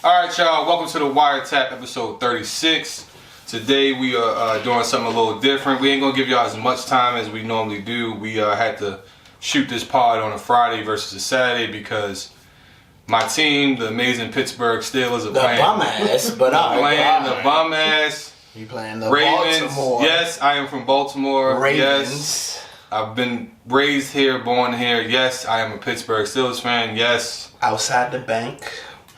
Alright, y'all, welcome to the Wiretap episode 36. Today we are doing something a little different. We ain't gonna give y'all as much time as we normally do. We had to shoot this pod on a Friday versus a Saturday because my team, the amazing Pittsburgh Steelers, are playing the bum ass. You playing the Ravens. Baltimore. Yes, I am from Baltimore. Ravens. Yes, I've been raised here, born here. Yes, I am a Pittsburgh Steelers fan. Yes. Outside the bank.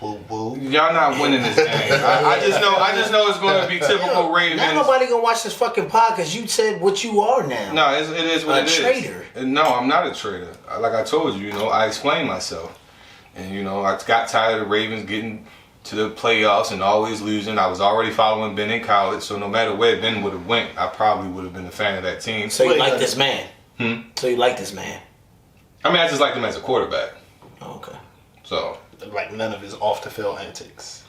Woo woo. Y'all not winning this game. I just know it's going to be typical Ravens. Now nobody gonna watch this fucking pod because you said what you are now. No, it is what it is. A traitor. No, I'm not a traitor. Like I told you, I explained myself. And, I got tired of the Ravens getting to the playoffs and always losing. I was already following Ben in college, so no matter where Ben would have went, I probably would have been a fan of that team. So you like this man? So you like this man? I mean, I just like him as a quarterback. Oh, okay. So... like none of his off the field antics.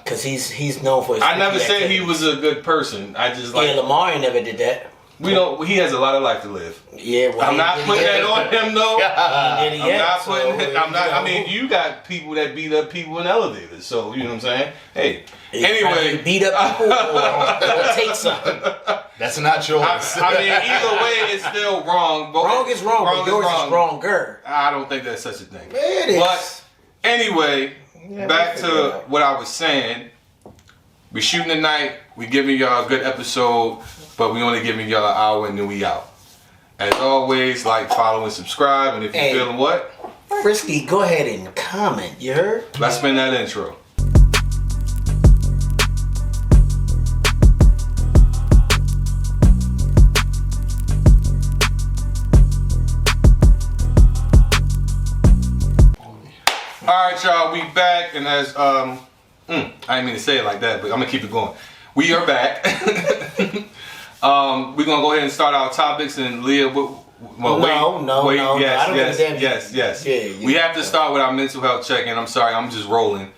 Because he's known for his... I never said he was a good person. I just like... Yeah, Lamar never did that. He has a lot of life to live. Yeah, well, I'm not putting that on him, though. I mean, you got people that beat up people in elevators, so you know what I'm saying? Hey, anyway. Beat up people or take something. That's not yours. I mean, either way, it's still wrong. But wrong is wrong, but yours is wronger. I don't think that's such a thing. It is. But anyway, back to what I was saying. We shooting tonight. We giving y'all a good episode, but we only giving y'all an hour and then we out. As always, like, follow, and subscribe. And if you're feeling what? Frisky, go ahead and comment. You heard? Let's spin that intro. Alright, y'all, we back, and as I didn't mean to say it like that, but I'm gonna keep it going. We are back. We're gonna go ahead and start our topics, and Leah, yes. Yeah, we have to start with our mental health check, and I'm sorry, I'm just rolling.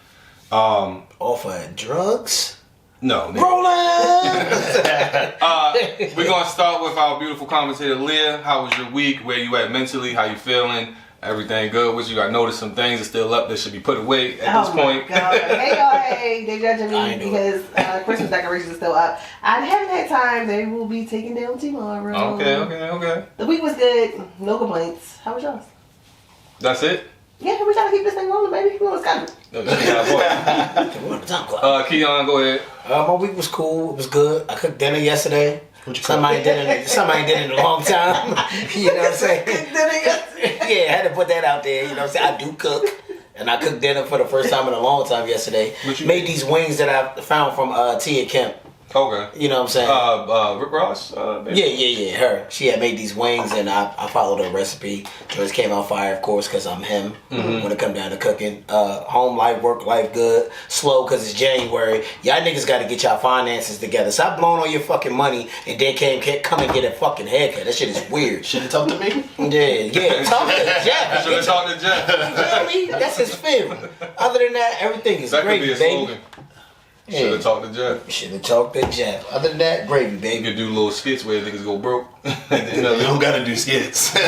Off of drugs? No. Rolling! We're gonna start with our beautiful commentator, Leah. How was your week? Where you at mentally? How you feeling? Everything good? What you got? Noticed some things are still up that should be put away at this point. God. Hey y'all, hey, they judging me because Christmas decorations are still up. I haven't had time. They will be taken down tomorrow. Okay. The week was good. No complaints. How was yours? That's it? Yeah, we trying to keep this thing rolling, baby. We was coming. Keon, go ahead. My week was cool. It was good. I cooked dinner yesterday. Somebody did it in a long time. You know what I'm saying? Yeah, I had to put that out there. You know what I'm saying? I do cook. And I cooked dinner for the first time in a long time yesterday. Made these wings that I found from Tia Kemp. Okay. You know what I'm saying? Rick Ross? Yeah, her. She had made these wings and I followed her recipe. Yours came out fire, of course, because I'm him when it come down to cooking. Home life, work life, good. Slow because it's January. Y'all niggas got to get y'all finances together. Stop blowing all your fucking money and then come and get a fucking haircut. That shit is weird. Should have talked to me? Yeah. Talk to Jeff. Should have talked to Jeff. You feel me? That's his favorite. Other than that, everything is that great, could be a baby. slogan. Should have talked to Jeff. Should have talked to Jeff. Other than that, gravy, baby. You could do little skits where niggas go broke. You don't gotta do skits. I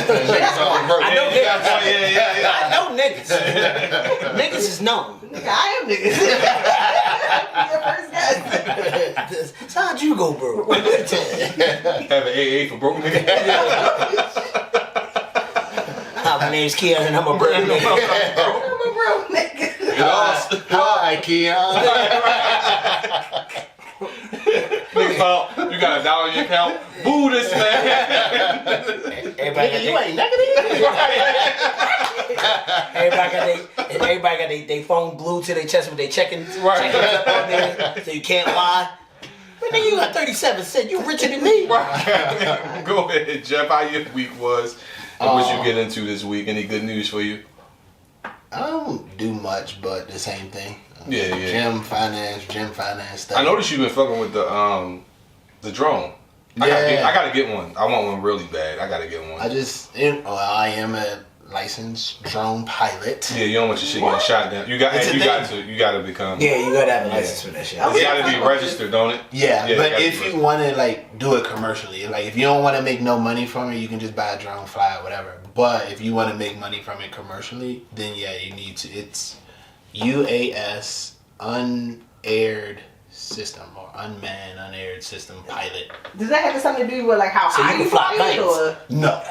know niggas. I know niggas. Niggas is known. I am niggas. Your first guest. So how'd you go broke? Have an AA for broke niggas. Hi, my name's Keon and I'm a broke nigga. I'm a broke nigga. Hi, Keon. Niggas thought you got $1 in your account. Boo this man. Everybody You ain't negative. Everybody got their phone glued to their chest with their check-ins up on there, so you can't lie. But nigga, you got 37 cents. You richer than me. Right. Go ahead, Jeff. How your week was? And what you get into this week? Any good news for you? I don't do much, but the same thing. Yeah. Gym finance stuff. I noticed you've been fucking with the drone. I gotta get one. I want one really bad. I gotta get one. I am a licensed drone pilot. Yeah, you don't want your shit getting shot down. You gotta become. Yeah, you gotta have a license for that shit. It gotta be registered, don't it? Yeah, but if you want to do it commercially, if you don't want to make no money from it, you can just buy a drone, fly it, whatever. But if you want to make money from it commercially, then yeah, you need to. UAS unaired system or unmanned unaired system pilot. Does that have something to do with like how So you high can fly it, planes. or? No.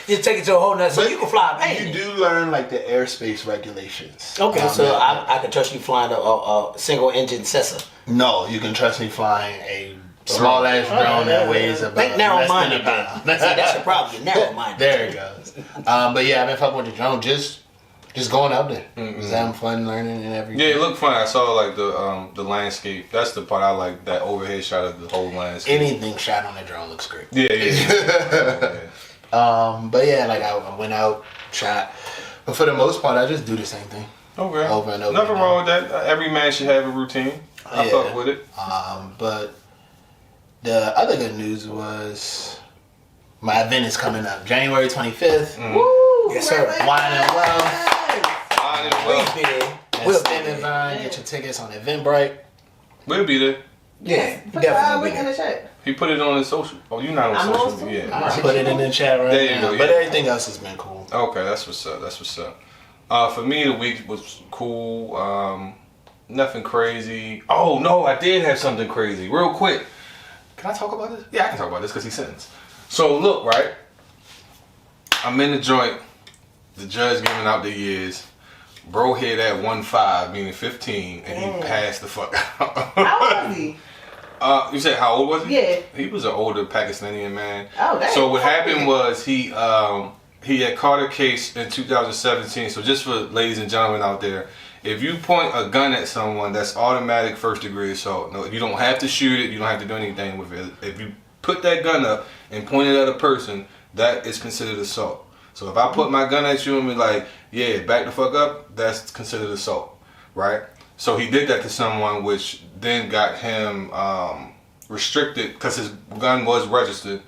Just take it to a whole nother. So you can fly a plane. You do learn like the airspace regulations. Okay, so I can trust you flying a single engine Cessna. No, you can trust me flying a small ass drone that weighs about Think narrow-minded. less than a pound. See, that's your problem. You're narrow-minded. There it goes. But yeah, I've been fucking with the drone, just going out there, just having fun, learning and everything. Yeah, it looked fun. I saw like the landscape. That's the part I like. That overhead shot of the whole landscape. Anything shot on the drone looks great. Yeah. But yeah, like I went out, shot, but for the most part, I just do the same thing. Okay. Over and over. Nothing wrong with that. Every man should have a routine. I fuck with it. But the other good news was my event is coming up January 25th. Woo! Yes, sir. Wine and Wealth. Please be there. We'll stand in line, get your tickets on Eventbrite. We'll be there. Yeah, Put the definitely. link in the chat. He put it on his social. Oh, you're not on I'm social on media. social. I put it in the chat right There you now. go, But yeah. everything else has been cool. Okay, that's what's up. That's what's up. For me, the week was cool. Nothing crazy. Oh no, I did have something crazy. Real quick. Can I talk about this? Yeah, I can talk about this because he sentenced. So look, right. I'm in the joint. The judge giving out the years. Bro hit at 1.5, meaning 15, and he passed the fuck out. How was he? You said how old was he? Yeah. He was an older Pakistani man. Oh, dang. So what happened was he had caught a case in 2017. So just for ladies and gentlemen out there, if you point a gun at someone, that's automatic first degree assault. No, you don't have to shoot it. You don't have to do anything with it. If you put that gun up and point it at a person, that is considered assault. So if I put my gun at you and be like, yeah, back the fuck up, that's considered assault, right? So he did that to someone, which then got him restricted because his gun was registered.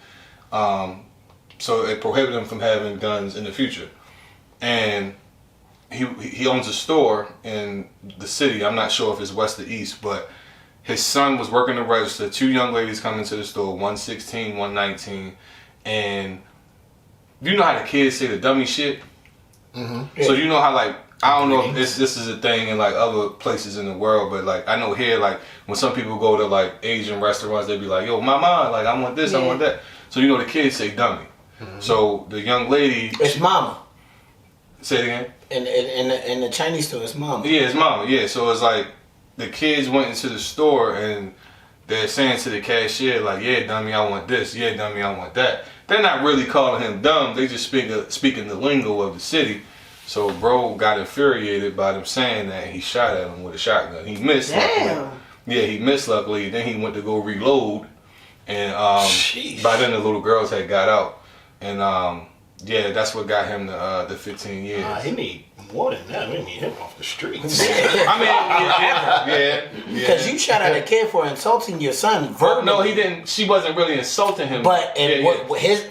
So it prohibited him from having guns in the future. And he owns a store in the city. I'm not sure if it's west or east, but his son was working the register. Two young ladies come into the store, 116, 119, and you know how the kids say the dummy shit? Mm-hmm. So you know how like, I don't know if this is a thing in like other places in the world, but like I know here, like when some people go to like Asian restaurants, they be like, yo, mama, like I want this, I want that. So you know the kids say dummy. Mm-hmm. So the young lady, It's mama. say it again? In the Chinese store, it's mama. Yeah, it's mama. Yeah, so it's like the kids went into the store and they're saying to the cashier like, yeah, dummy, I want this. Yeah, dummy, I want that. They're not really calling him dumb. They just speaking the lingo of the city. So bro got infuriated by them saying that, and he shot at him with a shotgun. He missed. Damn. Luckily. Yeah, he missed luckily. Then he went to go reload, and by then the little girls had got out, and yeah, that's what got him the 15 years. He need more than that. We need him off the streets. I mean, yeah. Because you shot at a kid for insulting your son verbally. No, he didn't. She wasn't really insulting him. But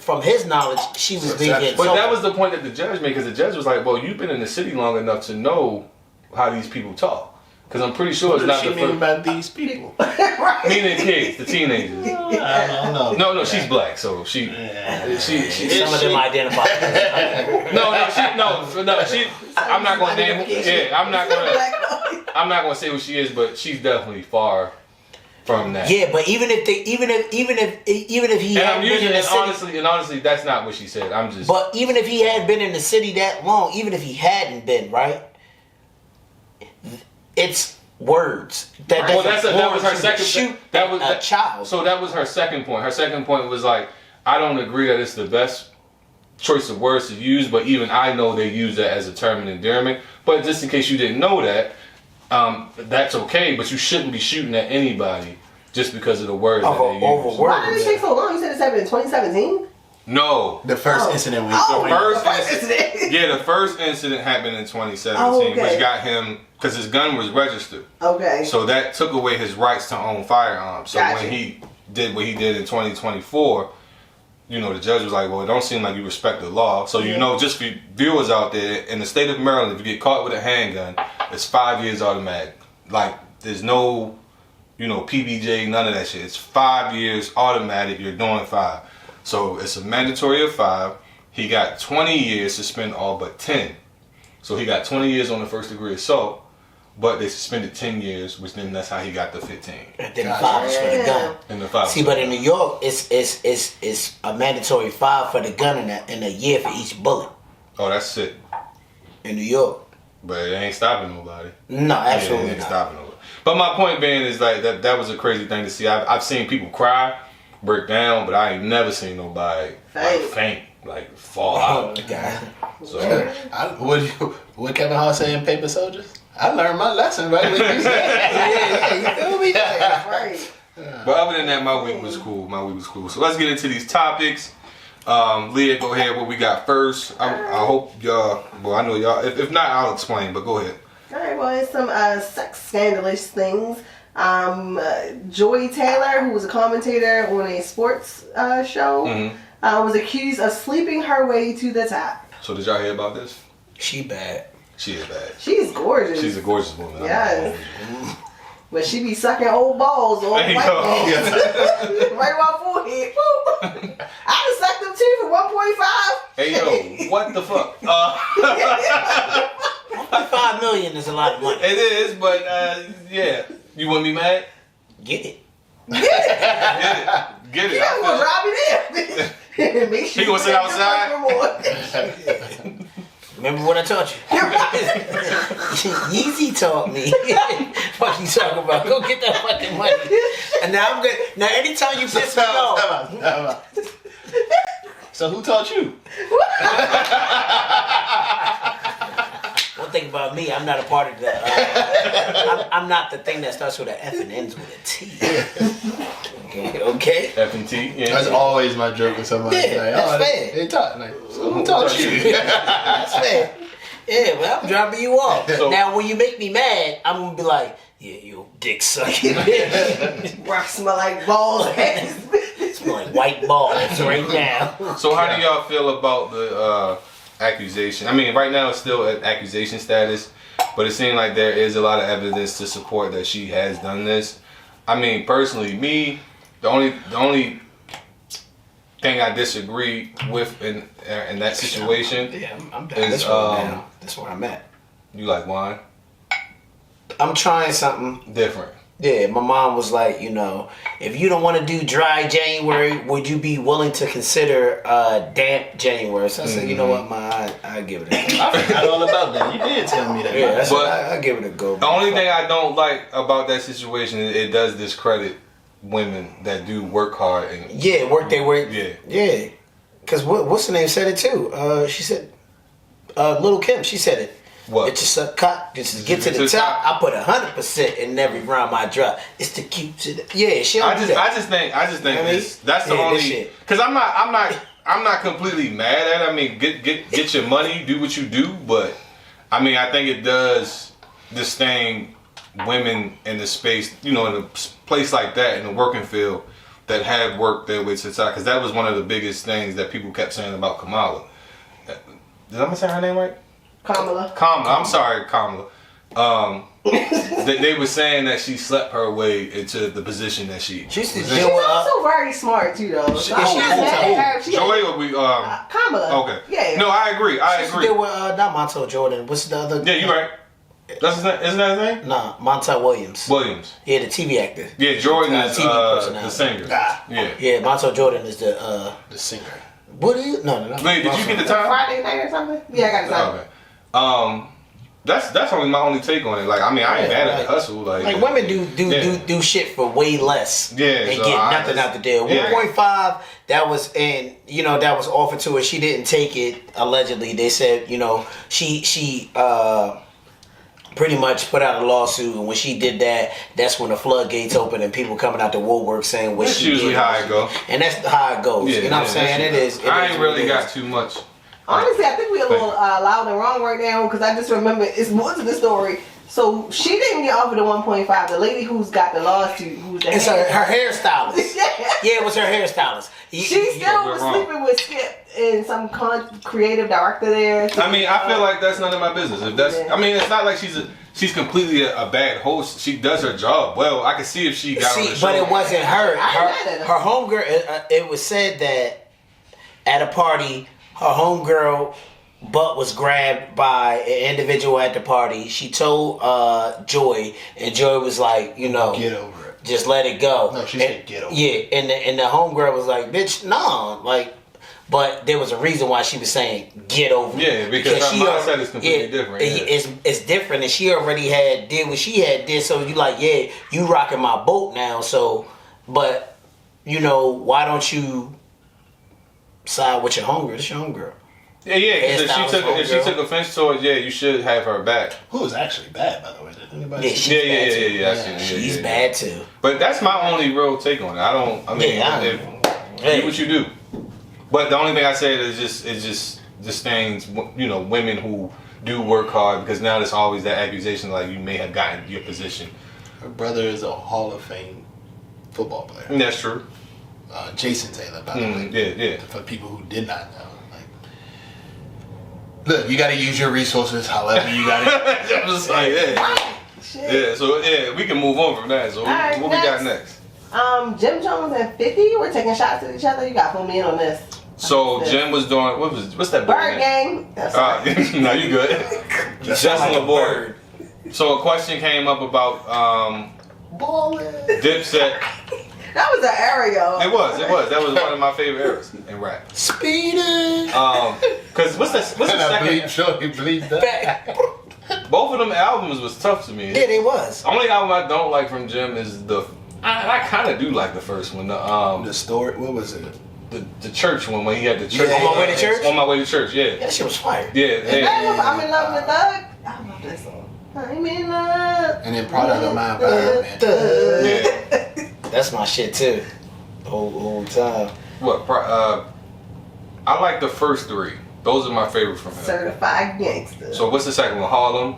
from his knowledge, she was being insulted. But that was the point that the judge made, because the judge was like, well, you've been in the city long enough to know how these people talk. Because I'm pretty sure it's not the first. About these people. Meaning kids, the teenagers. I don't know. No, she's black, so she. Some of them identify. I'm not gonna name. Yeah, I'm not gonna say who she is, but she's definitely far from that. Yeah, but even if he And had I'm been using in the it city, honestly, that's not what she said. I'm just. but even if he had been in the city that long, even if he hadn't been, right? It's words. That was her second. Shoot That was a child. So that was her second point. Her second point was like, I don't agree that it's the best choice of words to use, but even I know they use that as a term of endearment. But just in case you didn't know that, that's okay. But you shouldn't be shooting at anybody just because of the words that they use. Why did it take so long? You said it happened in 2017? No. The first incident The first incident happened in 2017, which got him, because his gun was registered. Okay. So that took away his rights to own firearms. So when he did what he did in 2024, you know, the judge was like, well, it don't seem like you respect the law. So, you know, just for viewers out there, in the state of Maryland, if you get caught with a handgun, it's 5 years automatic. Like, there's no, you know, PBJ, none of that shit. It's 5 years automatic. You're doing 5. So it's a mandatory of 5. He got 20 years to spend all but 10. So he got 20 years on the first degree assault, but they suspended 10 years, which then that's how he got the 15. And then the 5 is for the gun. And the 5. See, but in New York, it's a mandatory 5 for the gun and a year for each bullet. Oh, that's sick. In New York. But it ain't stopping nobody. No, absolutely it ain't not. stopping nobody. But my point being is like that was a crazy thing to see. I've seen people cry, break down, but I ain't never seen nobody like faint, like fall out. God. So what Kevin Hart say in Paper Soldiers? I learned my lesson right with you. You feel me? Right. But other than that, my week was cool. So let's get into these topics. Leah, go ahead. What we got first? I hope y'all. Well, I know y'all. If not, I'll explain. But go ahead. All right, well, it's some sex scandalous things. Joy Taylor, who was a commentator on a sports show, was accused of sleeping her way to the top. So did y'all hear about this? She bad. She is bad. She's gorgeous. She's a gorgeous woman. Yes. But she be sucking old balls on white There you go. balls. Right on my forehead. Woo. I done sucked them too for 1.5. Hey yo, what the fuck? 5 million is a lot of money. It is, but yeah. You want me mad? Get it. Get it. Get it. You gotta go drive me there. Make sure He gonna sit outside? Remember what I taught you? Yeezy taught me. What you talking about? Go get that fucking money. And now I'm good. Now anytime you piss me off. So who taught you? One thing about me, I'm not a part of the. I'm not the thing that starts with an F and ends with a T. Okay. F and T. Yeah. That's always my joke with somebody. Yeah, like, that's fair. They taught. Like, so who taught you? That's fair. Yeah, but I'm dropping you off. So- Now, when you make me mad, I'm gonna be like, yeah, you dick sucking bitch. Breath smell like balls. Smell like white balls right now. So how do y'all feel about the accusation? I mean, right now it's still at accusation status, but it seems like there is a lot of evidence to support that she has done this. I mean, personally, me, the only thing I disagree with in that situation, Yeah, I'm is, That's where I'm at. That's where I'm at. you like wine? I'm trying something. Different. Yeah, my mom was like, if you don't want to do dry January, would you be willing to consider damp January? So I said, you know what, Ma, I give it a go. I forgot all about that. You did tell me that. Yeah, that's But- what I give it a go. The only thing I don't like about that situation is it does discredit women that do work hard and Work they work. Yeah. Yeah. Because what's her name said it too? She said, Little Kim, she said it. What? It's just a cut. Just get to the top. I put 100% in every round I drop. It's to keep to the. Yeah, she don't do that. I just think I mean, that's the yeah, this only shit. because I'm not completely mad at it. I mean, get your money, do what you do, but I mean, I think it does disdain women in the space, in a place like that, in the working field, that have worked their way to the top. Because that was one of the biggest things that people kept saying about Kamala. Did I say her name right? Kamala. I'm sorry, Kamala. They were saying that she slept her way into the position that she. She's was the in. She's also very smart too, though. So I'm not mad at her. She Joy or we Kamala. Okay. Yeah. No, I agree. She's there with not Montel Jordan. What's the other? Yeah, you're right. That's his name. Isn't that his name? Nah, Montel Williams. Williams. Yeah, the TV actor. Yeah, Jordan is TV personality. the singer. Ah. Yeah. Yeah, Montel Jordan is the. The singer. What is? No. Wait, did you get the time? Friday night or something? Yeah, I got the time. Okay. That's only my only take on it. Like, I mean, I ain't mad at the hustle. Like women do shit for way less. Yeah, and so get I nothing just- out the deal. yeah. 1.5 that was that was offered to her. She didn't take it. Allegedly, they said she pretty much put out a lawsuit, and when she did that, that's when the floodgates open and people coming out the woodwork saying what That's she usually did. how it go. And that's how it goes. Yeah, you know what I'm saying? It is. I ain't really got too much. Honestly, I think we're a little loud and wrong right now because I just remember it's more to the story. So she didn't get offered the 1.5. The lady who's got the lawsuit, who's the It's her hairstylist. Yeah. Yeah, it was her hairstylist. She still was sleeping with Skip and some creative director there. I mean, I feel like that's none of my business. If that's, I mean, it's not like she's completely a bad host. She does her job well. I can see if she got on the show. But it wasn't her. I Her homegirl. It was said that at a party, her homegirl butt was grabbed by an individual at the party. She told Joy, and Joy was like, you know, Get over it. just let it go. No, she said get over it. Yeah, and the homegirl was like, bitch, nah, like, but there was a reason why she was saying get over it. Yeah, because her mindset is completely different. Yeah. It's different, and she already did what she did. So you like, yeah, you rocking my boat now. So, but you know, why don't you side with your homegirl? It's your homegirl. Yeah, because if she took offense to it, yeah, you should have her back. Who was actually bad, by the way? Did anybody Yeah, see? Yeah. She's bad too. But that's my only real take on it. Do what you do. But the only thing I said is just disdains, you know, women who do work hard, because now there's always that accusation like you may have gotten your position. Her brother is a Hall of Fame football player. And that's true. Jason Taylor, by the way. Yeah. For people who did not know. Look, you got to use your resources however you got it. I'm just like, yeah. So we can move on from that. So right, what we got next? Jim Jones and 50 were taking shots at each other. You got to put me in on this. So Jim was doing what's that? Bird Gang. That's no, you good. Justin LeBoy. So a question came up about Ballin'. Dipset. That was an area. It was. That was one of my favorite eras in rap. Speeding. Cause what's the second? Sure, you believe that. Both of them albums was tough to me. Yeah, they was. The only album I don't like from Jim is I kind of do like the first one. The story. What was it? The church one when he had the church. On My Way to Church? On My Way to Church, yeah. Yeah, that shit was fire. Yeah. I'm in love with Thug. I love that song. I'm in love. And then Product of My Environment. Yeah. That's my shit too. The whole time. What? I like the first three. Those are my favorite from him. Certified Gangster. So what's the second one? Harlem.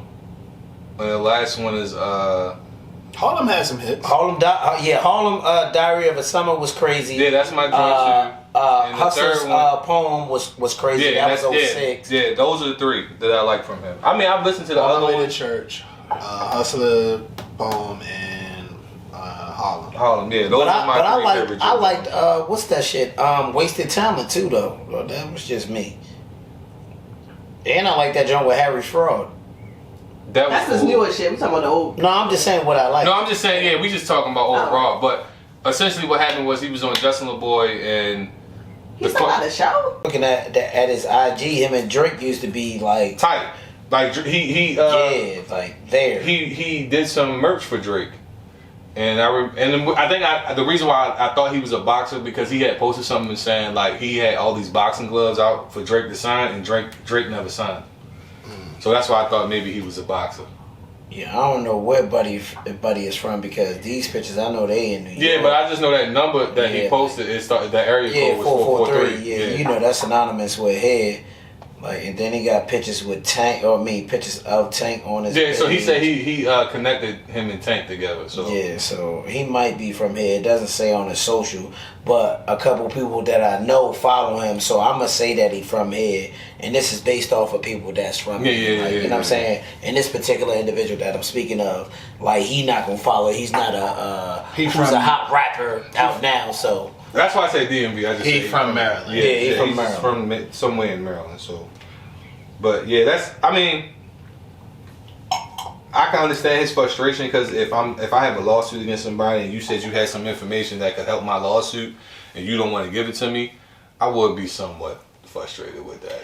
And the last one is Harlem had some hits. Harlem Diary of a Summer was crazy. Yeah, that's my joint too. And the Hustler's third one, Poem was crazy. yeah, that was 06. Yeah, those are the three that I like from him. I mean, I've listened to the On other My Way to ones. Church, Hustler, Poem, and Harlem. Harlem, yeah, those are my three favorite. I liked what's that shit? Wasted Talent too though. Well, that was just me. And I like that joint with Harry Fraud. That's this newer shit. We talking about the old. No, I'm just saying what I like. No, I'm just saying, yeah, we just talking about overall. But essentially what happened was he was on Justin LeBoy and... He's still got a show? Looking at his IG, him and Drake used to be like... Tight. Like, yeah, like there. He did some merch for Drake. And I think the reason why I thought he was a boxer because he had posted something saying like he had all these boxing gloves out for Drake to sign and Drake never signed. So that's why I thought maybe he was a boxer. Yeah, I don't know where Buddy is from because these pictures I know they in New York. Yeah, but I just know that number that he posted. It started that area code was 443. Yeah, you know that's synonymous with head. Like, and then he got pictures with pictures of Tank on his. Yeah, page. so he said he connected him and Tank together. So yeah, so he might be from here. It doesn't say on his social, but a couple people that I know follow him. So I'm gonna say that he from here, and this is based off of people that's from here. Like, you know what I'm saying? And this particular individual that I'm speaking of, like he not gonna follow. He's not who's a hot rapper out now. So. That's why I say DMV. I just He's from Maryland. Yeah, he's from he's Maryland. from somewhere in Maryland. So, but yeah, I mean, I can understand his frustration because if I have a lawsuit against somebody and you said you had some information that could help my lawsuit and you don't want to give it to me, I would be somewhat frustrated with that.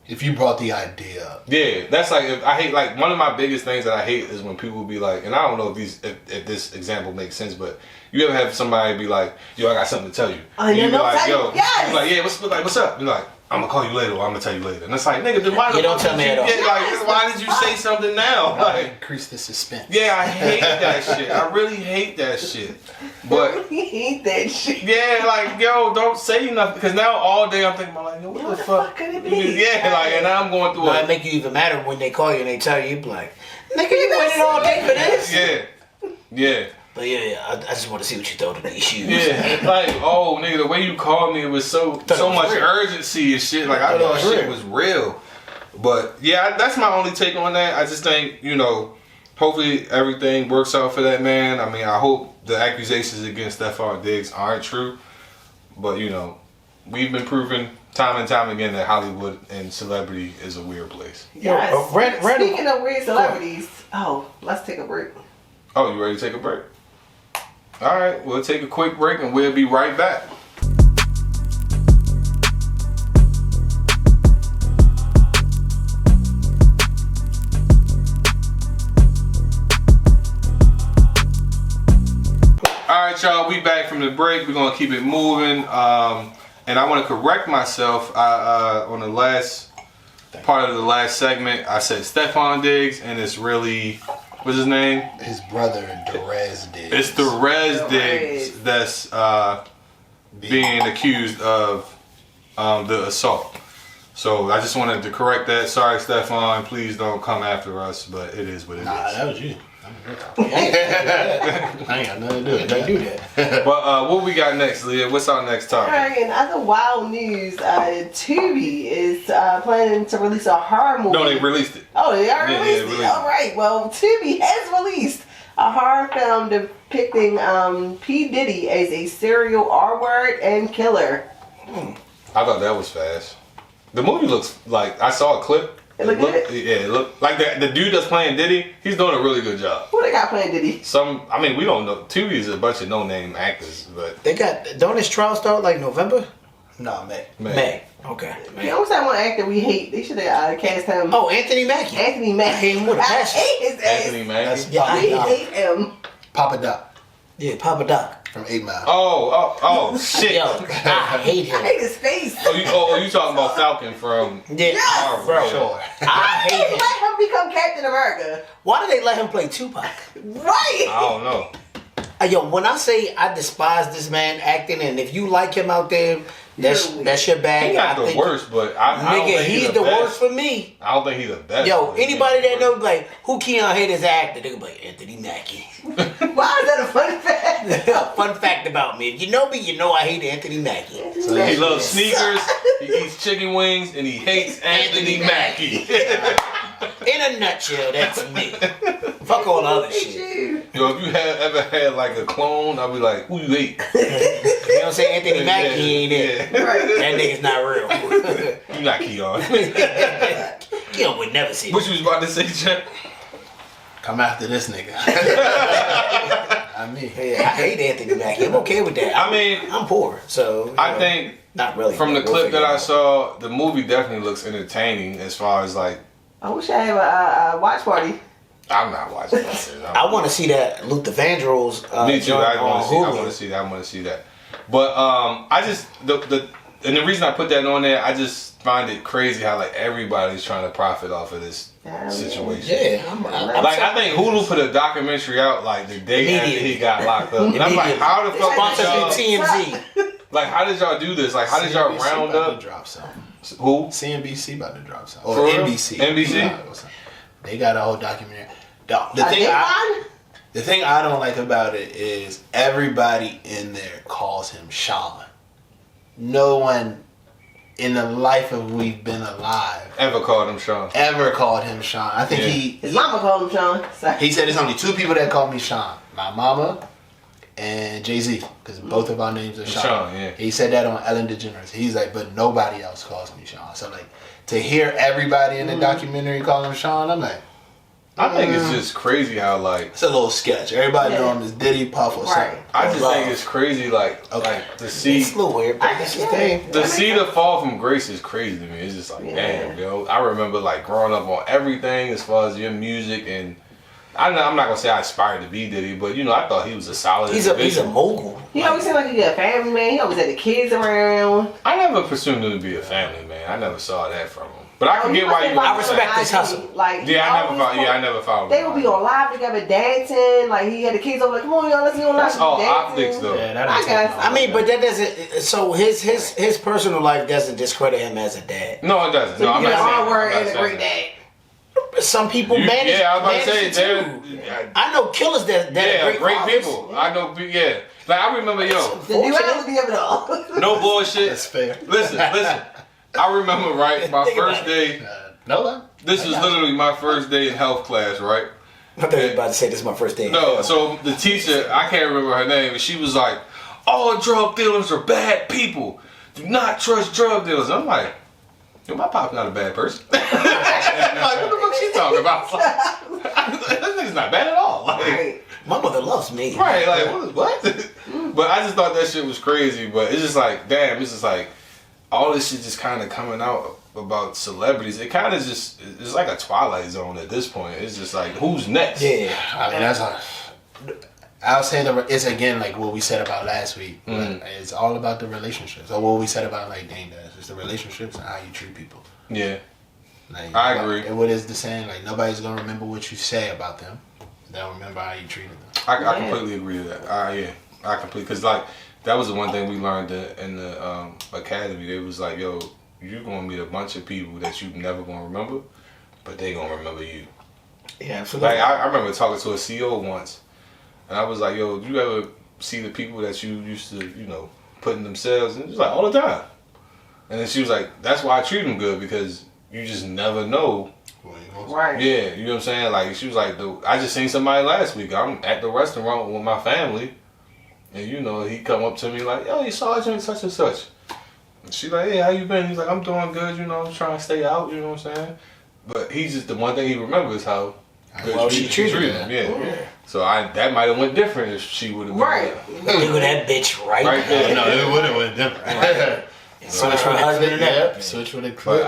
If you brought the idea up. Yeah, that's like I hate like one of my biggest things that I hate is when people be like, and I don't know if this example makes sense, but you ever have somebody be like, "Yo, I got something to tell you." And you be like, "Yo, yes." You like, "Yeah, what's up?" You like, "I'm gonna call you later," or "I'm gonna tell you later," and it's like, "Nigga, then why You don't tell me at all. Yeah, like, why did you say something now?" Like, Increase the suspense. yeah, I hate that shit. I really hate that shit. But He hate that shit. yeah, like, yo, don't say nothing because now all day I'm thinking about like, yo, what the fuck could it be? Yeah, like, and now I'm going through It make you even madder when they call you and they tell you, you be like, nigga, you waited all day for this. Yeah. But yeah, I just want to see what you thought of these shoes. Yeah, like, oh, nigga, the way you called me, it was so much real. urgency and shit. Like, I thought shit was real. But, yeah, that's my only take on that. I just think, hopefully everything works out for that man. I mean, I hope the accusations against Stephon Diggs aren't true. But, we've been proven time and time again that Hollywood and celebrity is a weird place. Yes. Random. Speaking of weird celebrities, let's take a break. Oh, you ready to take a break? All right, we'll take a quick break and we'll be right back. All right, y'all, we back from the break. We're going to keep it moving. And I want to correct myself. On the last part of the last segment, I said Stephon Diggs, and it's really, what's his name? His brother, Derez Diggs. It's Derez Diggs that's being accused of the assault. So I just wanted to correct that. Sorry, Stephon. Please don't come after us, but it is what it is. Nah, that was you. I ain't got nothing to do with that. do that. But what we got next, Leah? What's our next topic? Alright, in other wild news, Tubi is planning to release a horror movie. No, they released it. Oh, they already released it? released it. Alright, well, Tubi has released a horror film depicting P. Diddy as a serial R-word and killer. I thought that was fast. The movie looks like, I saw a clip. It looked good? Yeah, it looked like the dude that's playing Diddy, he's doing a really good job. Who they got playing Diddy? We don't know. Tubi is a bunch of no-name actors, but They don't his trial start like November? Nah, man. May. Okay. We always have one actor we hate. They should have cast him. Oh, Anthony Mackie. Anthony Mackie. I hate him with a I passion. hate his ass. Anthony Mackie. Yeah, We I hate him. Papa Doc Yeah, Papa Doc. from 8 Mile. Oh, shit. Yo, I hate I him. hate his face. You talking about Falcon from? Yeah, Yes. bro. Sure. I They hate him. let him become Captain America. Why did they let him play Tupac? Right. I don't know. Yo, when I say I despise this man acting, and if you like him out there, that's your bag. He's not I the think- worst, but I don't Nigga, think he's the best. worst for me. I don't think he's the best. Yo, anybody that knows like who Keon hate as an actor, they gonna be like Anthony Mackie. Why is that a funny fact? Fun fact about me: if you know me, you know I hate Anthony Mackie. He loves sneakers, he eats chicken wings, and he hates Anthony Mackie. In a nutshell, that's me. Fuck all the other Hate shit. you. Yo, if you ever had like a clone, I'd be like, who you hate? You don't say Anthony Mackie, he ain't it. Yeah. Right. That nigga's not real. You not Keon. Keon would never say What that. you was about to say, Jeff? Come after this nigga. I mean, Yeah, I hate Anthony Mackie. I'm okay with that. I mean, I'm poor, so you I know, think not really. from the but we'll clip figure that it I out. saw, the movie definitely looks entertaining as far as like, I wish I had a watch party. I'm not watching that. I want to see that Luther Vandross. Me too. joint I on want Hulu. to see that. I want to see that. But I just and the reason I put that on there, I just find it crazy how like everybody's trying to profit off of this Yeah, situation. Yeah, I'm Like I think Hulu put a documentary out like the day after he got locked up, and I'm like, how the fuck sponsored did by y'all? TMZ. Like, how did y'all do this? Like, how did y'all CNBC round about up? to drop something. Who? CNBC about to drop something. For Or real? NBC. NBC? They got a whole documentary. The thing I don't like about it is everybody in there calls him Sean. No one in the life of we've been alive Ever called him Sean? ever called him Sean. I think His mama called him Sean. Sorry. he said there's only two people that call me Sean. My mama and Jay-Z. Because both of our names are Sean. Sean, yeah. He said that on Ellen DeGeneres. He's like, but nobody else calls me Sean. So like to hear everybody in the documentary call him Sean, I'm like, I think it's just crazy how like it's a little sketch. Everybody know him as Diddy Puff or Right. something. I just Love. think it's crazy like to see It's a little weird, but that's his thing. to see the fall from grace is crazy to me. It's just like damn, yo. I remember like growing up on everything as far as your music and I'm not gonna say I aspired to be Diddy, but you know I thought he was a solid. He's a individual. mogul. He always seemed like he got a family man. He always had the kids around. I never presumed him to be a family man. I never saw that from him. But I can get He why must you. have I respect his hustle. Like, Yeah, I always never followed. They would be on live together dancing. Like he had the kids over like, come on, y'all, let's get on live. That's all dancing. optics though. Yeah, that I ain't guess. I mean, but that doesn't. So his personal life doesn't discredit him as a dad. No, it doesn't. So No, I'm you get not a saying. hard word I'm not and a saying great that. dad. Some people manage. Yeah, I was about to say manage it too. they're I know killers that are great fathers. people. I know. Yeah, like I remember, yo, The duality of it all. no bullshit. That's fair. Listen. I remember right my Think first about day. No, This was literally my first day in health class, right? I thought you were about to say this is my first day. No, so the teacher, I can't remember her name, and she was like, all drug dealers are bad people. do not trust drug dealers. I'm like, yo, my pop's not a bad person. I'm like, what the fuck she talking about? That nigga's not bad at all. Like, Right. My mother loves me. right, like, what? But I just thought that shit was crazy. But it's just like, damn, it's just like, all this shit just kind of coming out about celebrities. It kind of just, it's like a Twilight Zone at this point. It's just like, who's next? Yeah. I mean, that's I'll say it's again like what we said about last week. It's all about the relationships. Or what we said about like Dane does. It's the relationships and how you treat people. Yeah. Like, I agree. And what is the saying? Like, nobody's gonna remember what you say about them. They'll remember how you treated them. I completely agree with that. Yeah, I completely, because like that was the one thing we learned in the academy. They was like, yo, you're gonna meet a bunch of people that you never gonna remember, but they gonna remember you. Yeah, absolutely. Like I remember talking to a CEO once, and I was like, yo, do you ever see the people that you used to, put in themselves? And it was like, all the time. And then she was like, that's why I treat them good, because you just never know. Right. Yeah, you know what I'm saying? Like, she was like, I just seen somebody last week. I'm at the restaurant with my family, and he come up to me like, yo, you saw you such and such. And she like, hey, how you been? He's like, I'm doing good, I'm trying to stay out, you know what I'm saying? But he's just, the one thing he remembers how well she treated him. Yeah. So that might have went different if she would have been Right. Look at that bitch right there. No, it would have went different. Switch from husband and that. Switch with a But clip.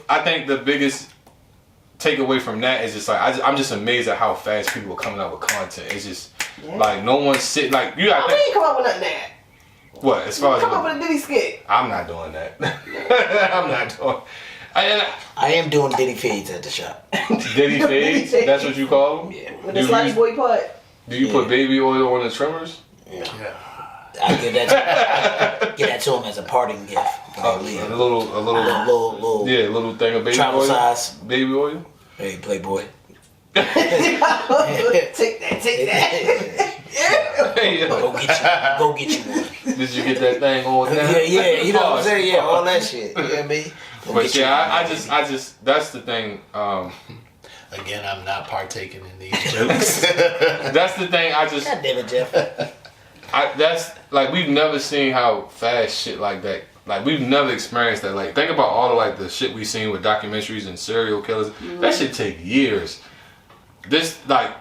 I think the biggest takeaway from that is just like I'm just amazed at how fast people are coming out with content. It's just like no one's sitting like you. How did you come up with nothing that? What as far as Come up with a Diddy skit. I'm not doing that. I'm not doing. I am doing Diddy feeds at the shop. Diddy fades. That's what you call them. Yeah. With the slutty boy putt. Do you put baby oil on the trimmers? Yeah. I give that to him as a parting gift. A little, yeah, a little thing of baby travel oil. size. Baby oil. Hey, Playboy. Take that. Hey, Go get you one. did you get that thing on? Yeah, you know what I'm saying? Yeah, all that shit. You know what I mean? But yeah, I just that's the thing. Again, I'm not partaking in these jokes. That's the thing. God damn it, Jeff. That's like we've never seen how fast shit like that. Like we've never experienced that. Like think about all the like the shit we've seen with documentaries and serial killers. That shit take years. This like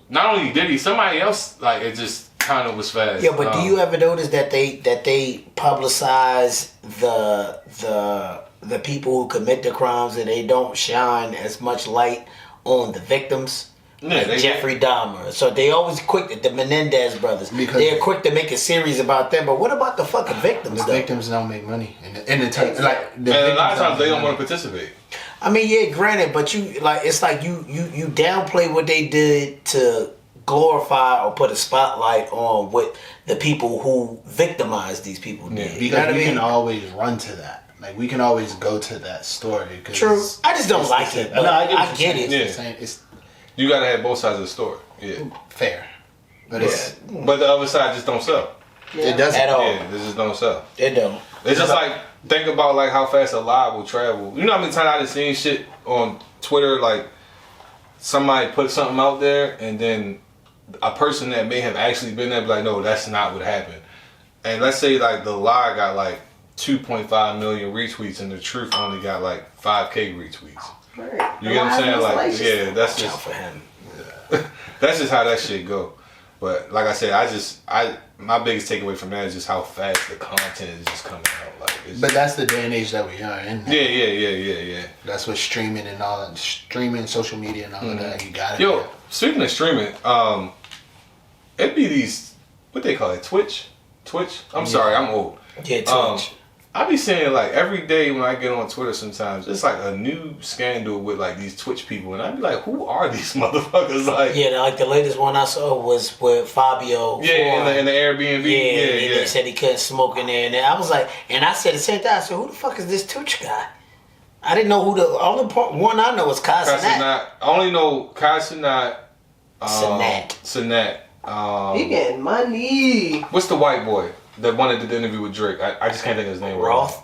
not only did he, somebody else like it just kind of was fast. Yeah, but do you ever notice that they publicize the people who commit the crimes and they don't shine as much light on the victims? Yeah, like Jeffrey Dahmer. So they always quick, the Menendez brothers, they're quick to make a series about them. But what about the fucking victims? The victims don't make money. And a lot of times they don't want to participate. I mean, yeah, granted, but you like it's like you downplay what they did to glorify or put a spotlight on what the people who victimized these people did. Yeah, because we can always run to that. Like we can always go to that story. True. I just don't like it. But I get it. Yeah. You gotta have both sides of the story. Yeah. Fair. But it's but the other side just don't sell. Yeah. It doesn't At all. Yeah, they just don't sell. It don't. It's just like think about like how fast a lie will travel. You know how many times I've seen shit on Twitter like somebody put something out there and then a person that may have actually been there be like, no, that's not what happened. And let's say like the lie got like 2.5 million retweets and the truth only got like 5K retweets. Right. You get what I'm saying? Like, yeah, that's Watch out just for him. that's just how that shit go. But like I said, my biggest takeaway from that is just how fast the content is just coming out. Like, but that's the day and age that we are in. Yeah. That's what streaming and all that, streaming, social media and all of that. You got it. Yo, speaking of streaming, it'd be these what they call it, Twitch. I'm sorry, I'm old. Yeah, Twitch. I be saying like every day when I get on Twitter sometimes it's like a new scandal with like these Twitch people and I be like, who are these motherfuckers? Like like the latest one I saw was with Fabio. Yeah, in the Airbnb. Yeah. They said he couldn't smoke in there, and I was like, and I said the same thing. I said, who the fuck is this Twitch guy? I didn't know who the only one I know is Kai Cenat. I only know Kai Cenat. Cenat. He getting money. What's the white boy that wanted to do the interview with Drake? I just can't think of his name. Roth.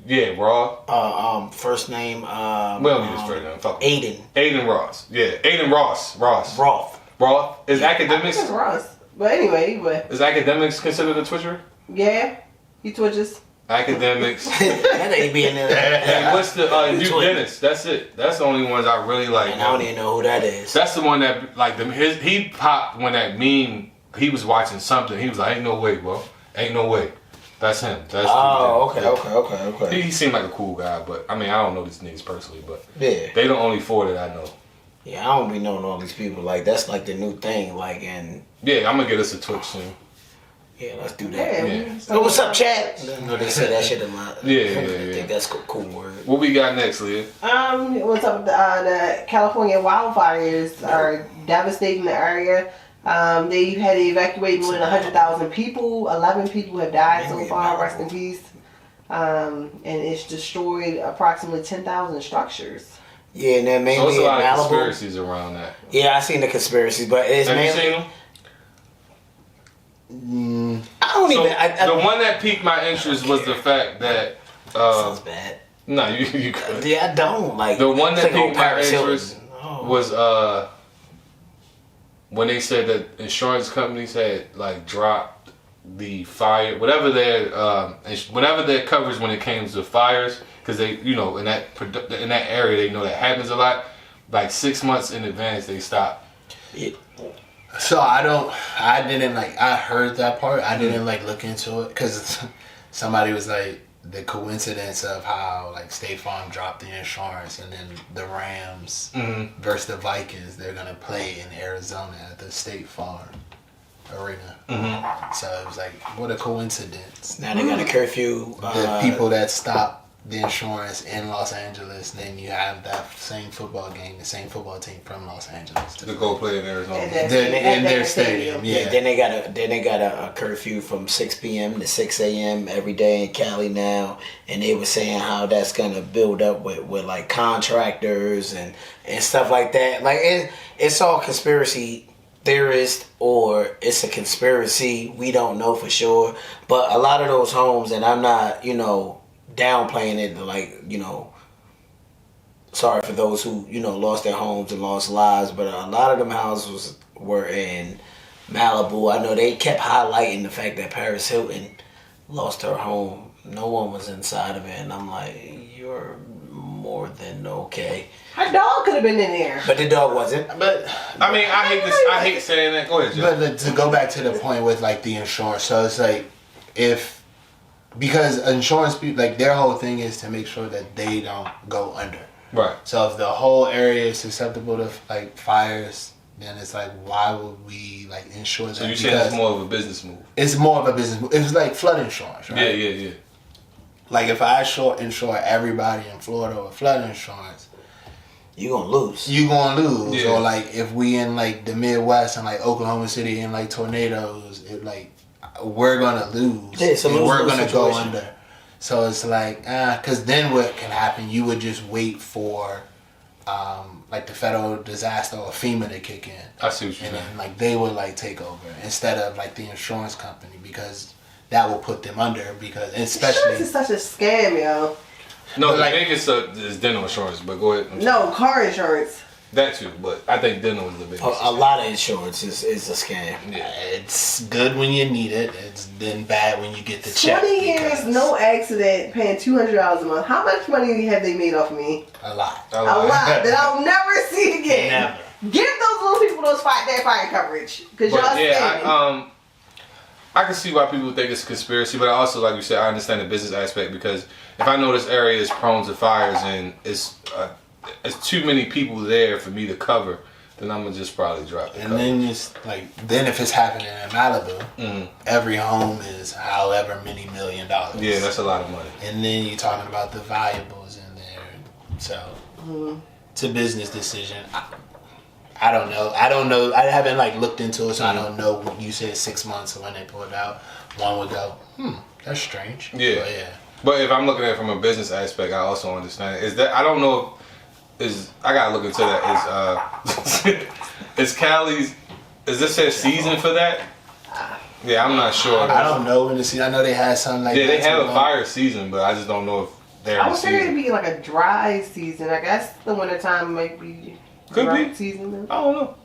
Yeah, Roth. First name. We don't need his first name. Fuck. Aiden Ross. Yeah, Aiden Ross. Roth. Is academics? It's Ross. But anyway. Is academics considered a Twitcher? Yeah. He twitches. Academics. That ain't being there. And what's the Duke Twitch. Dennis? That's it. That's the only ones I really like. And I don't even know who that is. That's the one that like he popped when that meme. He was watching something. He was like, "Ain't no way, bro. Ain't no way." That's him. That's Oh, Duke okay. Dennis. He seemed like a cool guy, but I mean, I don't know these niggas personally, but Yeah. they the only four that I know. Yeah, I don't be knowing all these people. Like, that's like the new thing. Like, and Yeah, I'm gonna get us a Twitch soon. yeah, let's do that. Yeah. Yeah. So what's up, chat? No, they say that shit a lot. Yeah, I yeah. think that's a cool word. What we got next, Leah? What's up? The California wildfires are devastating the area. They've had to evacuate more than 100,000 people. 11 people have died so far. Rest in peace. And it's destroyed approximately 10,000 structures. Yeah, and then So mainly there's a in lot of Malibu. conspiracies around that. Yeah, I seen the conspiracies, but it's Have you mainly. seen them? I don't So even. the one that piqued my interest was the fact that sounds bad. no, you could. Yeah, I don't like. The one that it's like piqued my Paris Hilton. interest Oh. was when they said that insurance companies had like dropped the fire, whatever their coverage when it came to fires, because they, you know, in that area they know that happens a lot. Like 6 months in advance they stop. Yeah. So I didn't like, I heard that part. I didn't like look into it because somebody was like, the coincidence of how like State Farm dropped the insurance and then the Rams versus the Vikings, they're gonna play in Arizona at the State Farm Arena. So it was like, what a coincidence. Now they got a curfew. The people that stopped the insurance in Los Angeles, then you have that same football game, the same football team from Los Angeles To go play in Arizona. And in their stadium. Yeah. Then they got a curfew from 6 p.m. to 6 a.m. every day in Cali now, and they were saying how that's gonna build up with like contractors and stuff like that. Like it's all conspiracy theorist or it's a conspiracy. We don't know for sure, but a lot of those homes, and I'm not downplaying it, like sorry for those who lost their homes and lost lives, but a lot of them houses were in Malibu. I know they kept highlighting the fact that Paris Hilton lost her home. No one was inside of it, and I'm like, you're more than okay. Her dog could have been in there. But the dog wasn't. But I mean, I hate saying that. Go ahead, Jeff. But to go back to the point with like the insurance, so it's like because insurance people, like their whole thing is to make sure that they don't go under. Right. So if the whole area is susceptible to like fires, then it's like, why would we like insure that? So you're saying it's more of a business move? It's more of a business move. It's like flood insurance, right? Yeah. Like if I insure everybody in Florida with flood insurance, You gonna lose. you gonna lose. Yeah. Or like if we in like the Midwest and like Oklahoma City in like tornadoes, it like we're gonna lose. Yeah, it's a and lose-lose we're gonna go situation. under. So it's like, because then what can happen? You would just wait for like the federal disaster or FEMA to kick in. I see what you're And saying. then like they would like take over instead of like the insurance company, because that will put them under, because Insurance especially is such a scam, yo. No, the like- biggest is dental insurance, but go ahead. No, car insurance. That too, but I think dental is the biggest. A lot of insurance is a scam. Yeah. it's good when you need it. It's then bad when you get the check. 20 years, because no accident, paying $200 a month. How much money have they made off of me? a lot. A A lot that I'll never see again. Never. Give those little people that fire coverage, because y'all But yeah, scamming. I can see why people think it's a conspiracy, but I also, like you said, I understand the business aspect, because if I know this area is prone to fires and it's too many people there for me to cover, then I'm gonna just probably drop the And cover. then just like if it's happening in Malibu, every home is however many $1 million. Yeah, that's a lot of money. And then you're talking about the valuables in there. So it's a business decision. I don't know. I haven't like looked into it, so I don't know. When you said 6 months, so when they pull it out, one would go, that's strange. Yeah. But yeah. But if I'm looking at it from a business aspect, I also understand. Is that I don't know if I gotta look into that. Is Cali's, is this their season for that? Yeah, I'm not sure. I don't know when to see. I know they had something like Yeah, they that have too. a fire season, but I just don't know if they're I in the would figure it'd season. be like a dry season. I guess the wintertime might be Could dry be. season. I don't know.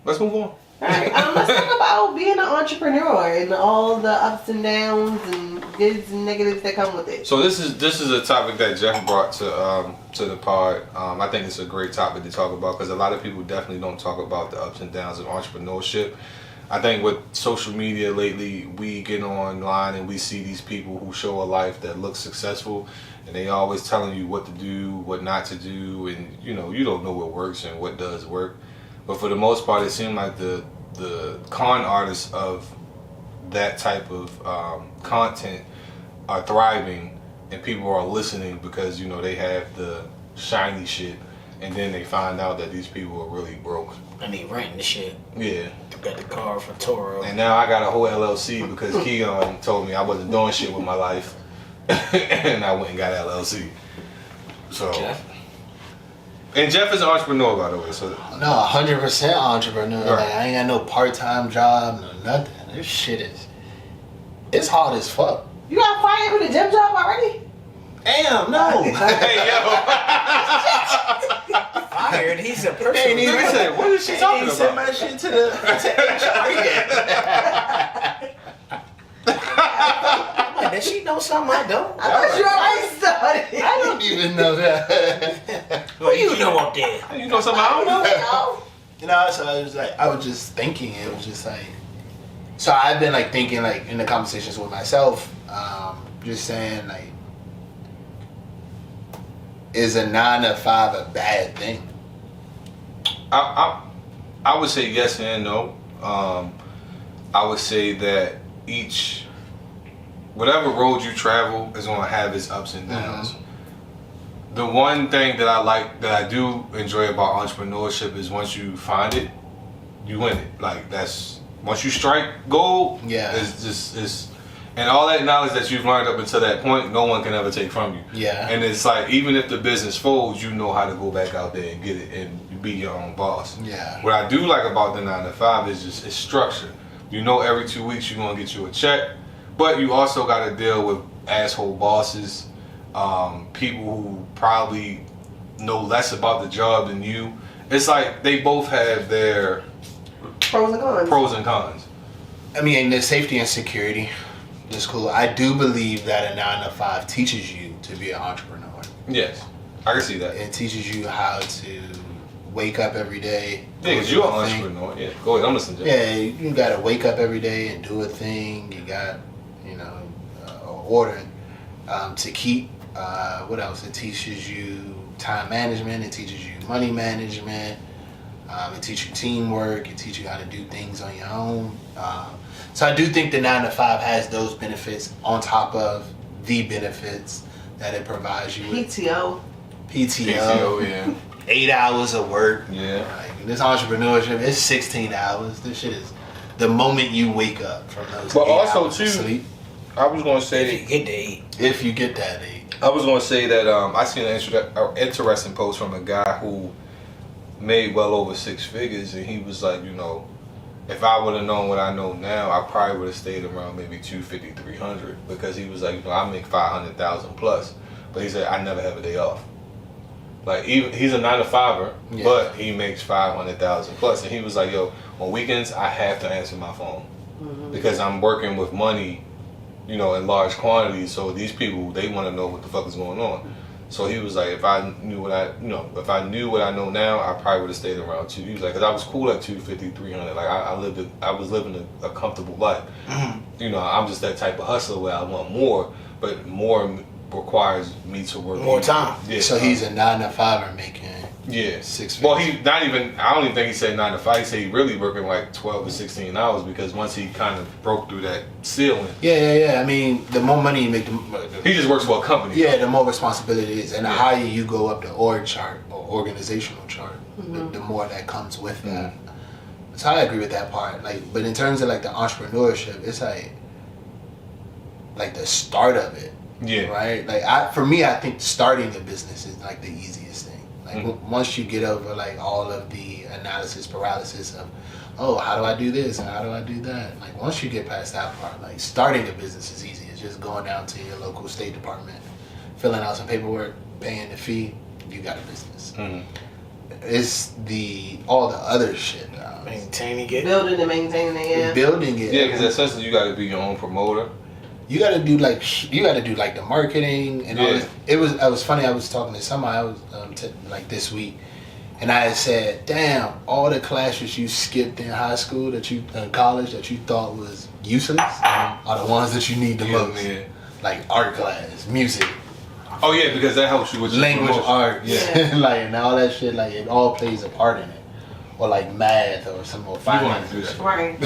Let's move on. All right, let's talk about being an entrepreneur and all the ups and downs and goods and negatives that come with it. So this is a topic that Jeff brought to the pod. I think it's a great topic to talk about because a lot of people definitely don't talk about the ups and downs of entrepreneurship. I think with social media lately, we get online and we see these people who show a life that looks successful, and they always telling you what to do, what not to do, and you don't know what works and what does work. But for the most part, it seems like the con artists of that type of content are thriving, and people are listening because they have the shiny shit, and then they find out that these people are really broke. I need renting the shit. Yeah. Got the car from Toro. And now I got a whole LLC because Keon told me I wasn't doing shit with my life, and I went and got an LLC. So. Jeff? And Jeff is an entrepreneur, by the way. So. No, 100% entrepreneur. Right. Like, I ain't got no part-time job, no nothing. This shit it's hard as fuck. You got fired from the gym job already? Damn, no. Hey, yo. Fired? He's a Ain't person. even Nigga said, what is she talking He sent about? my shit to HR yet. Does she know something I don't? I thought you already started. I don't even know that. What you know up there? You know something I don't know? You know, so I was just thinking, it was just like, so I've been like thinking like in the conversations with myself, just saying like, is a 9 to 5 a bad thing? I would say yes and no. I would say that whatever road you travel is going to have its ups and downs. Mm-hmm. The one thing that I do enjoy about entrepreneurship is once you find it, you win it. Like once you strike gold, it's and all that knowledge that you've learned up until that point, no one can ever take from you. Yeah. And it's like, even if the business folds, you know how to go back out there and get it and be your own boss. Yeah. What I do like about the 9 to 5 is just it's structure. You know every 2 weeks you're going to get you a check, but you also got to deal with asshole bosses, people who probably know less about the job than you. It's like they both have their Pros and cons. I mean, the safety and security is cool. I do believe that a 9 to 5 teaches you to be an entrepreneur. Yes, I can see that. It teaches you how to wake up every day. Yeah, because you're an entrepreneur. Yeah, go ahead. I'm listening to you. Yeah, you got to wake up every day and do a thing. You got, order to keep. What else? It teaches you time management. It teaches you money management. It teaches you teamwork. It teaches you how to do things on your own. So I do think the 9 to 5 has those benefits on top of the benefits that it provides you with. PTO, yeah. 8 hours of work. Yeah. Like, this entrepreneurship is 16 hours. This shit is the moment you wake up from those. But 8 also, hours too, of sleep. I was going to If say, you get to eat. If you get that 8. I was going to say that I seen an interesting post from a guy who made well over 6 figures, and he was like, if I would have known what I know now, I probably would have stayed around maybe 250, 300, because he was like, I make 500,000 plus, but he said I never have a day off. Like, even he's a 9 to 5er, Yeah. but he makes 500,000 plus, and he was like, on weekends I have to answer my phone because I'm working with money, in large quantities. So these people, they want to know what the fuck is going on. So he was like, if I knew what I know now, I probably would have stayed around 2. He was like, because I was cool at 250, 300. Like I was living a comfortable life. Mm-hmm. I'm just that type of hustler where I want more, but more requires me to work More time. Yeah. So he's a 9 to 5er making 6 figures. Well, he's not even. I don't even think he said 9 to 5. He said he really working like 12 to 16 hours because once he kind of broke through that ceiling, Yeah. I mean, the more money you make, he just works for a company. Yeah, the more responsibility it is, and the higher you go up the org chart or organizational chart, the more that comes with that. So I agree with that part. Like, but in terms of like the entrepreneurship, it's like the start of it. Yeah. Right. Like for me, I think starting a business is like the easiest thing. Like once you get over like all of the analysis paralysis of, oh, how do I do this and how do I do that? Like once you get past that part, like starting a business is easy. It's just going down to your local State Department, filling out some paperwork, paying the fee, you got a business. It's all the other shit. Maintaining it. Building and maintaining it. Yeah. Building it. Yeah, because essentially you got to be your own promoter. You got to do like the marketing and all this. It was funny. I was talking to somebody. I was like this week, and I had said, "Damn, all the classes you skipped in high school college that you thought was useless are the ones that you need the most. Yeah. Like art class, music." Oh yeah, because that helps you with your language, promotion. art, Yeah. like and all that shit. Like it all plays a part in it, or like math or some more You want finance. to do that. Right.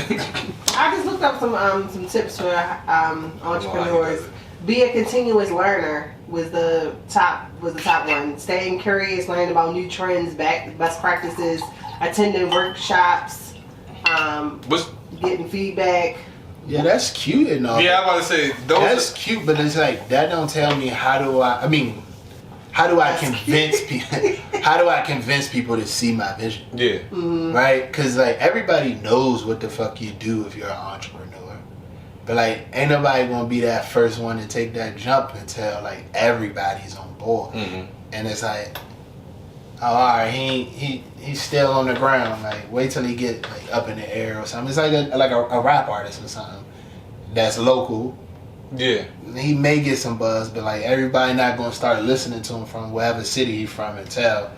I just looked up some tips for entrepreneurs. Be a continuous learner was the top one. Staying curious, learning about new trends, best practices, attending workshops, getting feedback. Yeah, that's cute and all. Yeah, I'm about to say That's cute, but it's like that don't tell me how do I convince people? How do I convince people to see my vision? Yeah. Mm-hmm. Right? Because like everybody knows what the fuck you do if you're an entrepreneur, but like ain't nobody gonna be that first one to take that jump until like everybody's on board. Mm-hmm. And it's like, oh, all right, he's still on the ground. Like wait till he get like up in the air or something. It's like a rap artist or something that's local. Yeah. He may get some buzz, but like everybody not gonna start listening to him from whatever city he's from until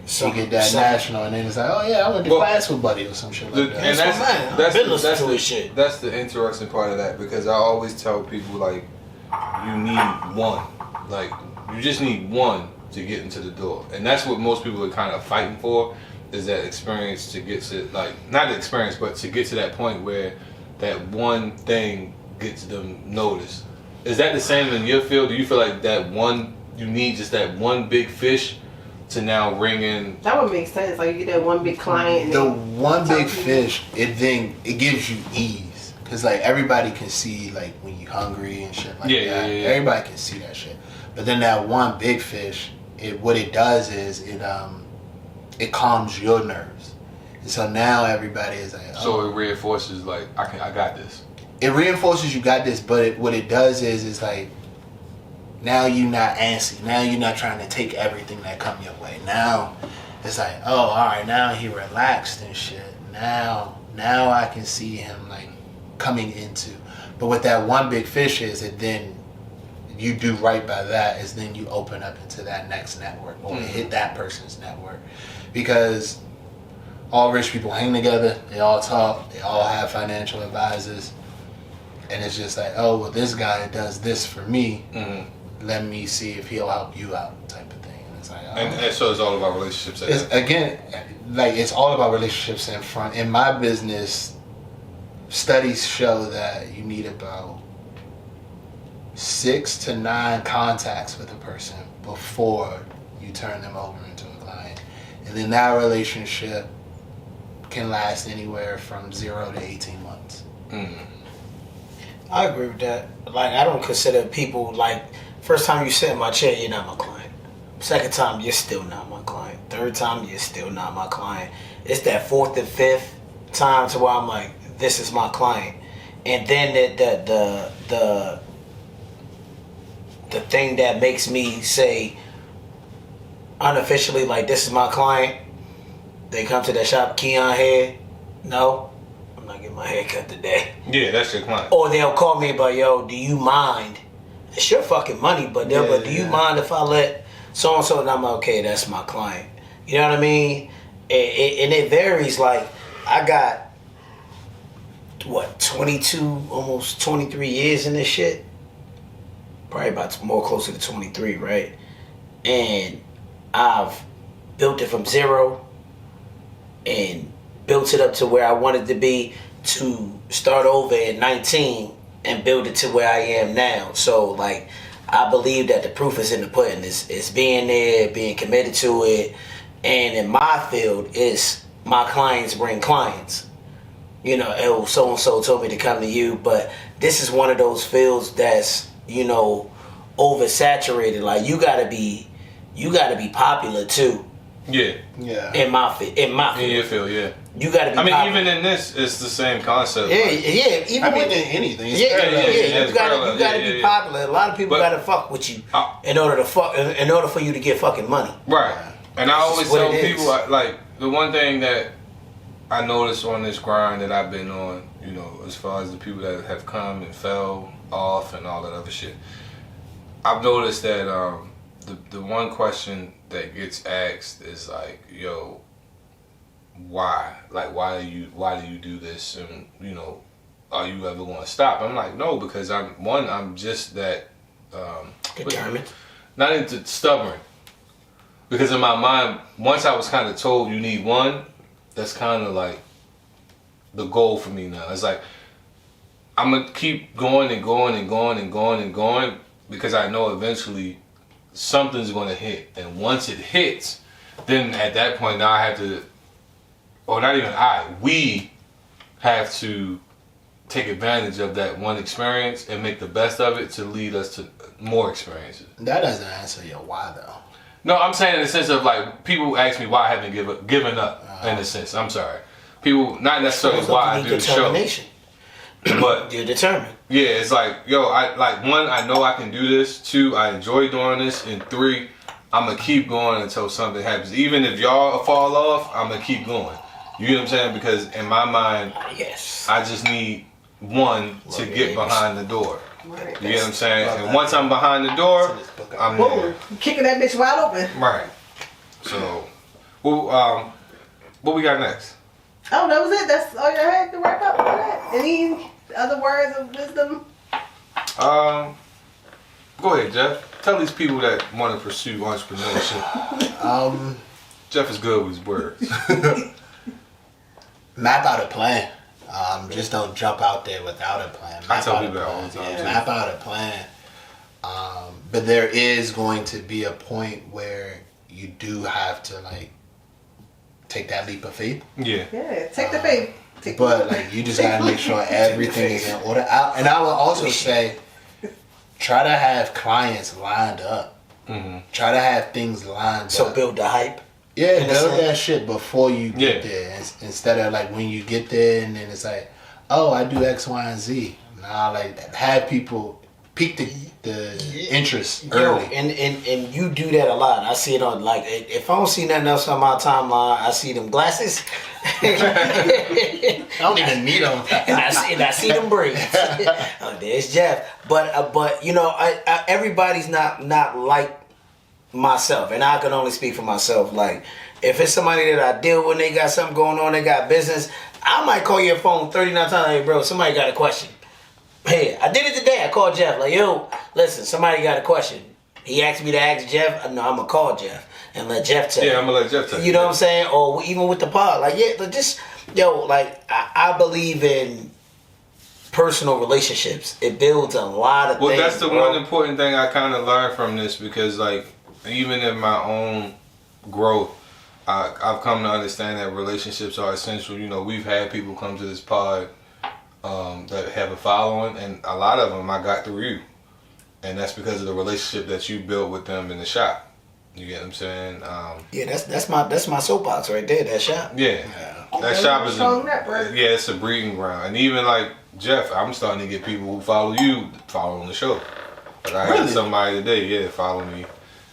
he get that national, and then it's like, oh yeah, I went to class with Buddy or some shit like that. And shit. That's the interesting part of that, because I always tell people like you need one, like you just need one to get into the door, and that's what most people are kind of fighting for, is that experience to get to, like, not the experience, but to get to that point where that one thing gets them noticed. Is that the same in your field? Do you feel like that one, you need just that one big fish to now ring in? That would make sense. Like you get that one big client. The one big fish, it gives you ease, cause like everybody can see like when you're hungry and shit like that. Yeah. Everybody can see that shit. But then that one big fish, what it does is it calms your nerves, and so now everybody is like, oh. So it reinforces like I got this. It reinforces you got this, but what it does is like now you're not antsy. Now you're not trying to take everything that come your way. Now it's like, oh, all right, now he relaxed and shit. Now I can see him like coming into. But what that one big fish is, and then you do right by that, is then you open up into that next network or hit that person's network, because all rich people hang together. They all talk. They all have financial advisors. And it's just like, oh, well, this guy does this for me. Mm-hmm. Let me see if he'll help you out, type of thing. And it's like, oh. And so it's all about relationships. It's all about relationships. In my business, studies show that you need about 6 to 9 contacts with a person before you turn them over into a client, and then that relationship can last anywhere from 0 to 18 months. Mm-hmm. I agree with that. Like, I don't consider people, like, first time you sit in my chair, you're not my client. Second time, you're still not my client. Third time, you're still not my client. It's that fourth and fifth time to where I'm like, this is my client. And then the thing that makes me say unofficially, like, this is my client, they come to that shop, Keon hair, no, I'm not getting my hair cut today. Yeah, that's your client. Or they'll call me about, yo, do you mind? It's your fucking money, but do you mind if I let so-and-so? And I'm like, okay, that's my client. You know what I mean? And it varies. Like, I got, 22, almost 23 years in this shit? Probably about more closer to 23, right? And I've built it from zero and built it up to where I wanted to be, to start over at 19 and build it to where I am now. So, like, I believe that the proof is in the pudding. It's being there, being committed to it. And in my field, it's my clients bring clients. You know, oh, so-and-so told me to come to you. But this is one of those fields that's, you know, oversaturated. Like, you gotta be popular too. Yeah. In my field. In your field, yeah. You gotta be popular. Even in this, it's the same concept. Yeah, yeah. Even in anything. You gotta be popular. A lot of people gotta fuck with you in order for you to get fucking money. Right. And I always what tell it people, is. like, the one thing that I noticed on this grind that I've been on, you know, as far as the people that have come and fell off and all that other shit, I've noticed that the one question that gets asked is like, yo, why? Like, why do you do this? And, you know, are you ever going to stop? I'm like, no, because I'm just that Determined. not into stubborn. Because in my mind, once I was kind of told you need one, that's kind of like the goal for me now. It's like I'm gonna keep going and going and going and going and going because I know eventually something's gonna hit, and once it hits, then at that point now I have to, or not even we have to take advantage of that one experience and make the best of it to lead us to more experiences. That doesn't answer your why though. No, I'm saying in the sense of like people ask me why I haven't given up. In a sense, I'm sorry. People not necessarily why I do the show, but You're determined. yeah, it's like yo, I like one, I know I can do this. Two, I enjoy doing this, and three, I'm gonna keep going until something happens. Even if y'all fall off, I'm gonna keep going. You get what I'm saying? Because in my mind, Yes. I just need one to get behind the door. Right. You get what I'm saying? And once I'm behind the door, I'm there. Boom. Kicking that bitch wide open. Right. So, well, what we got next? Oh, that was it. That's all you had to wrap up on that. Any other words of wisdom? Go ahead, Jeff. Tell these people that want to pursue entrepreneurship. Jeff is good with his words. Map out a plan. Just don't jump out there without a plan. I tell people that all the time. Yeah, map out a plan. But there is going to be a point where you do have to like take that leap of faith. Yeah. Yeah, take the faith. Take But the like you just gotta make sure everything is in order. And I will also say, try to have clients lined up. Mm-hmm. Try to have things lined So up. build the hype. Yeah, in a build sense. that shit before you get Yeah. there. Instead of like when you get there and then it's like, oh, I do X, Y, and Z. Nah, like have people pique the interest Yo, early. and you do that a lot. I see it on like if I don't see nothing else on my timeline, I see them glasses. I don't even need them. and I see them braids. Oh, there's Jeff. But you know, I everybody's not like myself, and I can only speak for myself. Like, if it's somebody that I deal with, they got something going on, they got business, I might call your phone 39 times. Hey, bro, somebody got a question. Hey, I did it today. I called Jeff. Like, yo, listen, somebody got a question. He asked me to ask Jeff. No, I'm gonna call Jeff and let Jeff tell. Yeah, I'm gonna let Jeff tell. You know what I'm saying? Or even with the pod, like, yeah, but just like I believe in personal relationships. It builds a lot of Well, things. that's the bro. one important thing I kind of learned from this because, like, even in my own growth, I've come to understand that relationships are essential. You know, we've had people come to this pod that have a following, and a lot of them I got through you, and that's because of the relationship that you built with them in the shop. You get what I'm saying? Yeah, that's my soapbox right there. That shop. Yeah. That shop is Strong network. it's a breeding ground, and even like Jeff, I'm starting to get people who follow you following the show. Like I had somebody today, follow me,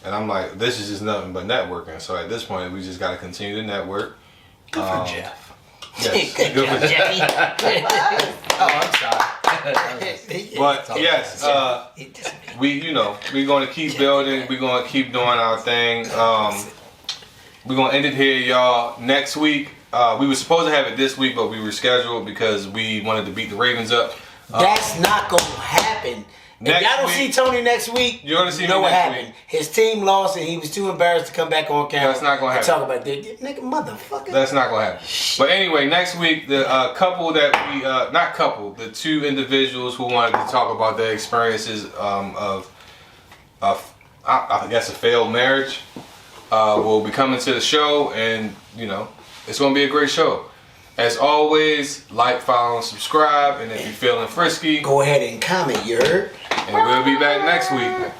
and I'm like, this is just nothing but networking. So at this point, we just got to continue to network. Good for Jeff. Yes, Good good job, for Jeffy. Oh, I'm sorry. But yes, we're going to keep building. We're going to keep doing our thing. We're going to end it here, y'all. Next week, we were supposed to have it this week, but we rescheduled because we wanted to beat the Ravens up. That's not gonna happen. If Next y'all don't week- see Tony next week, You're gonna see you know me what next happened. week. His team lost and he was too embarrassed to come back on camera. That's not gonna and happen. talk about that. Nigga, motherfucker. That's not going to happen. But anyway, next week, the couple that we, not couple, the two individuals who wanted to talk about their experiences of I guess, a failed marriage will be coming to the show. And, you know, it's going to be a great show. As always, like, follow, and subscribe. And if you're feeling frisky, Go ahead and comment, you heard? and we'll be back next week.